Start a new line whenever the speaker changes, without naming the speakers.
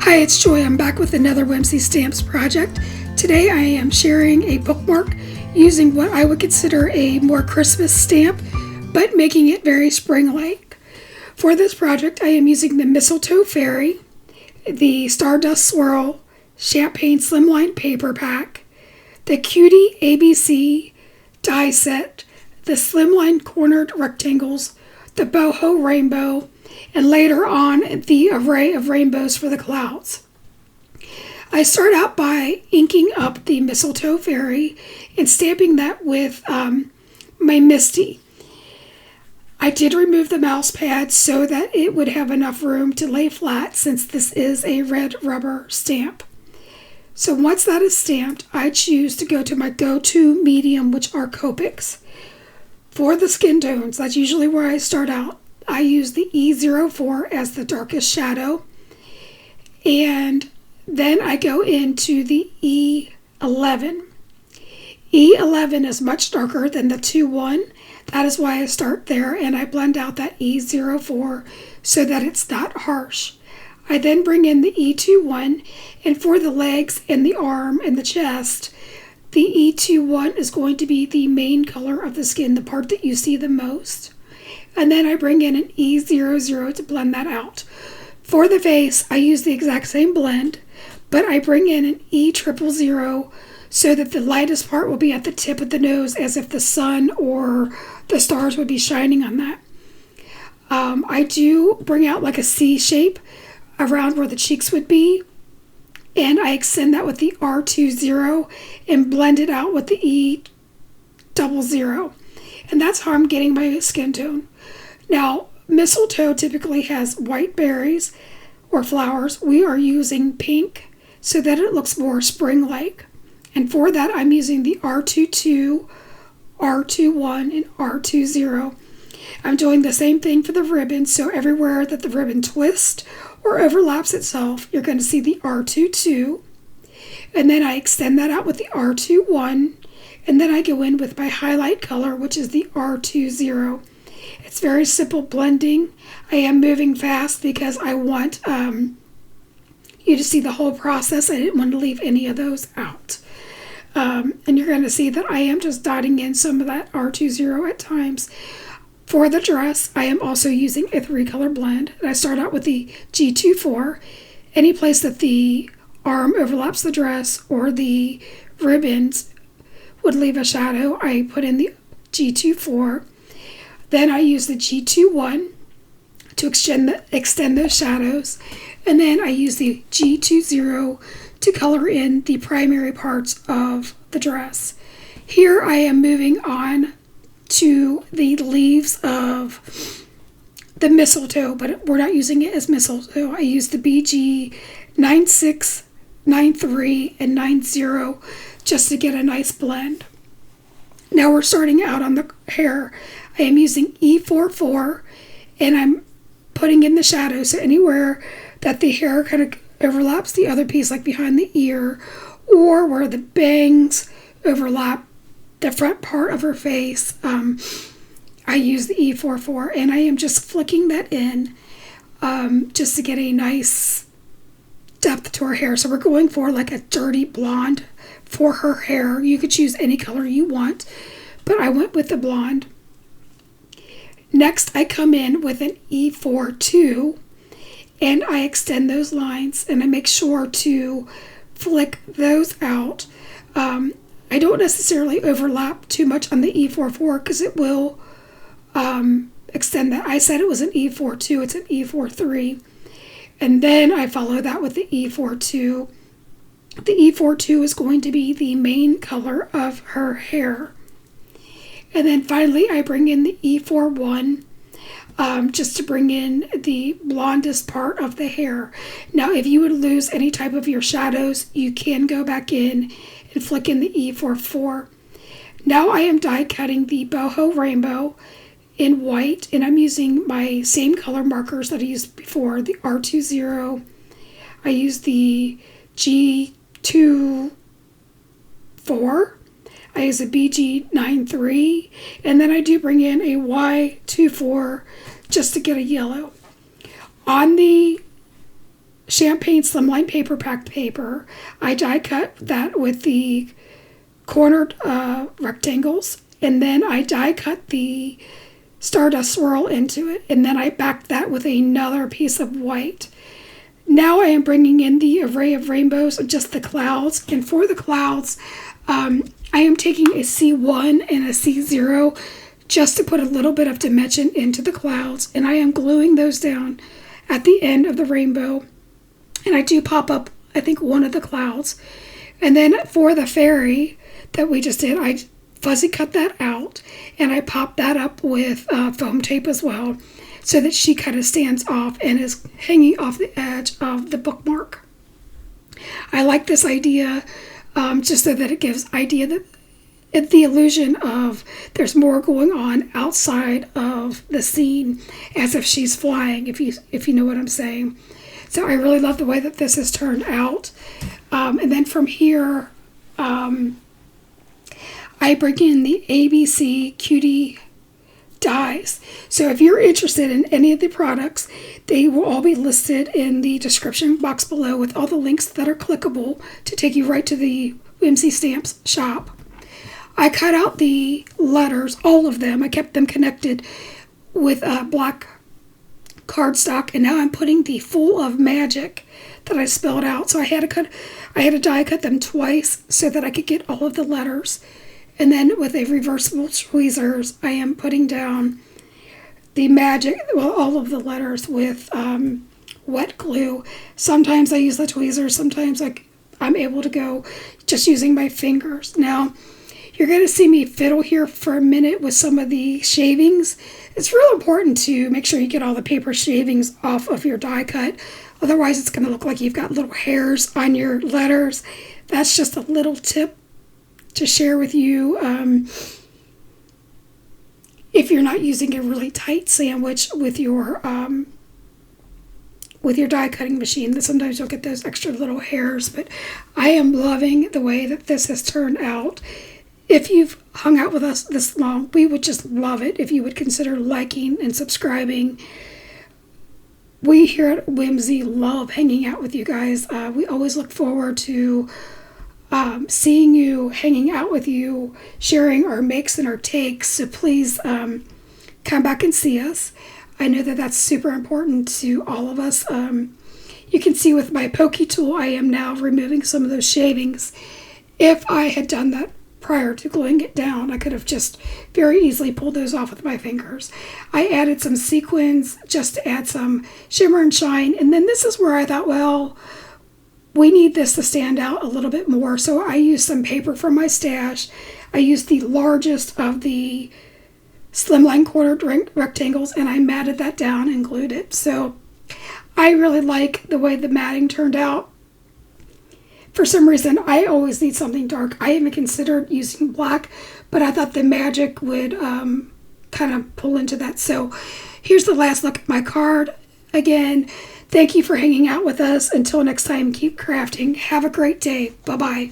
Hi, it's Joy. I'm back with another Whimsy Stamps project. Today I am sharing a bookmark using what I would consider a more Christmas stamp, but making it very spring-like. For this project, I am using the Mistletoe Fairy, the Stardust Swirl Champagne Slimline Paper Pack, the Cutie ABC die set, the Slimline Cornered Rectangles, the Boho Rainbow, and later on the array of rainbows for the clouds. I start out by inking up the Mistletoe Fairy and stamping that with my Misty. I did remove the mouse pad so that it would have enough room to lay flat since this is a red rubber stamp. So once that is stamped, I choose to go to my go-to medium, which are Copics. For the skin tones, that's usually where I start out. I use the E04 as the darkest shadow, and then I go into the E11. E11 is much darker than the 2-1. That is why I start there, and I blend out that E04 so that it's not harsh. I then bring in the E21, and for the legs and the arm and the chest, the E21 is going to be the main color of the skin, the part that you see the most. And then I bring in an E00 to blend that out. For the face, I use the exact same blend, but I bring in an E000 so that the lightest part will be at the tip of the nose, as if the sun or the stars would be shining on that. I do bring out like a C shape around where the cheeks would be, and I extend that with the R20 and blend it out with the E00. And that's how I'm getting my skin tone. Now, mistletoe typically has white berries or flowers. We are using pink so that it looks more spring-like. And for that, I'm using the R22, R21, and R20. I'm doing the same thing for the ribbon, so everywhere that the ribbon twists or overlaps itself, you're going to see the R22. And then I extend that out with the R21, and then I go in with my highlight color, which is the R20. It's very simple blending. I am moving fast because I want you to see the whole process. I didn't want to leave any of those out. And you're going to see that I am just dotting in some of that R20 at times. For the dress, I am also using a 3-color blend. And I start out with the G24. Any place that the arm overlaps the dress or the ribbons would leave a shadow, I put in the G24. Then I use the G21 to extend those shadows. And then I use the G20 to color in the primary parts of the dress. Here I am moving on to the leaves of the mistletoe, but we're not using it as mistletoe. I use the BG 96, 93, and 90 just to get a nice blend. Now we're starting out on the hair. I am using E44, and I'm putting in the shadow, so anywhere that the hair kind of overlaps the other piece, like behind the ear, or where the bangs overlap the front part of her face, I use the E44, and I am just flicking that in just to get a nice depth to her hair. So we're going for like a dirty blonde for her hair. You could choose any color you want, but I went with the blonde. Next, I come in with an E42, and I extend those lines, and I make sure to flick those out. I don't necessarily overlap too much on the E44 because it will extend that. I said it was an E42, it's an E43. And then I follow that with the E42. The E42 is going to be the main color of her hair. And then finally I bring in the E41 just to bring in the blondest part of the hair. Now if you would lose any type of your shadows, you can go back in and flick in the E44. Now I am die cutting the Boho Rainbow in white, and I'm using my same color markers that I used before, the R20. I use the G24. I use a BG93, and then I do bring in a Y24 just to get a yellow. On the champagne slimline paper packed paper. I die cut that with the cornered rectangles, and then I die cut the stardust swirl into it, and then I backed that with another piece of white. Now I am bringing in the array of rainbows, just the clouds, and for the clouds, I am taking a C1 and a C0 just to put a little bit of dimension into the clouds, and I am gluing those down at the end of the rainbow, and I do pop up, I think, one of the clouds. And then for the fairy that we just did, I fuzzy cut that out, and I popped that up with foam tape as well, so that she kind of stands off and is hanging off the edge of the bookmark. I like this idea just so that it gives idea that the illusion of there's more going on outside of the scene, as if she's flying, if you know what I'm saying. So I really love the way that this has turned out. And then from here, I bring in the ABC Cutie dies. So if you're interested in any of the products, they will all be listed in the description box below with all the links that are clickable to take you right to the Whimsy Stamps shop. I cut out the letters, all of them. I kept them connected with black cardstock, and now I'm putting the Full of Magic that I spelled out. So I had to die cut them twice so that I could get all of the letters. And then with a reversible tweezers, I am putting down the magic, well, all of the letters with wet glue. Sometimes I use the tweezers, sometimes I'm able to go just using my fingers. Now, you're going to see me fiddle here for a minute with some of the shavings. It's real important to make sure you get all the paper shavings off of your die cut. Otherwise, it's going to look like you've got little hairs on your letters. That's just a little tip to share with you if you're not using a really tight sandwich with your die cutting machine. That sometimes you'll get those extra little hairs. But I am loving the way that this has turned out. If you've hung out with us this long, we would just love it if you would consider liking and subscribing. We here at Whimsy love hanging out with you guys. We always look forward to seeing you, hanging out with you, sharing our makes and our takes. So please come back and see us. I know that that's super important to all of us. You can see with my pokey tool, I am now removing some of those shavings. If I had done that prior to gluing it down, I could have just very easily pulled those off with my fingers. I added some sequins just to add some shimmer and shine. And then this is where I thought, well, we need this to stand out a little bit more. So I used some paper from my stash. I used the largest of the slimline cornered rectangles, and I matted that down and glued it. So I really like the way the matting turned out. For some reason, I always need something dark. I even considered using black, but I thought the magic would kind of pull into that. So here's the last look at my card. Again, thank you for hanging out with us. Until next time, keep crafting. Have a great day. Bye-bye.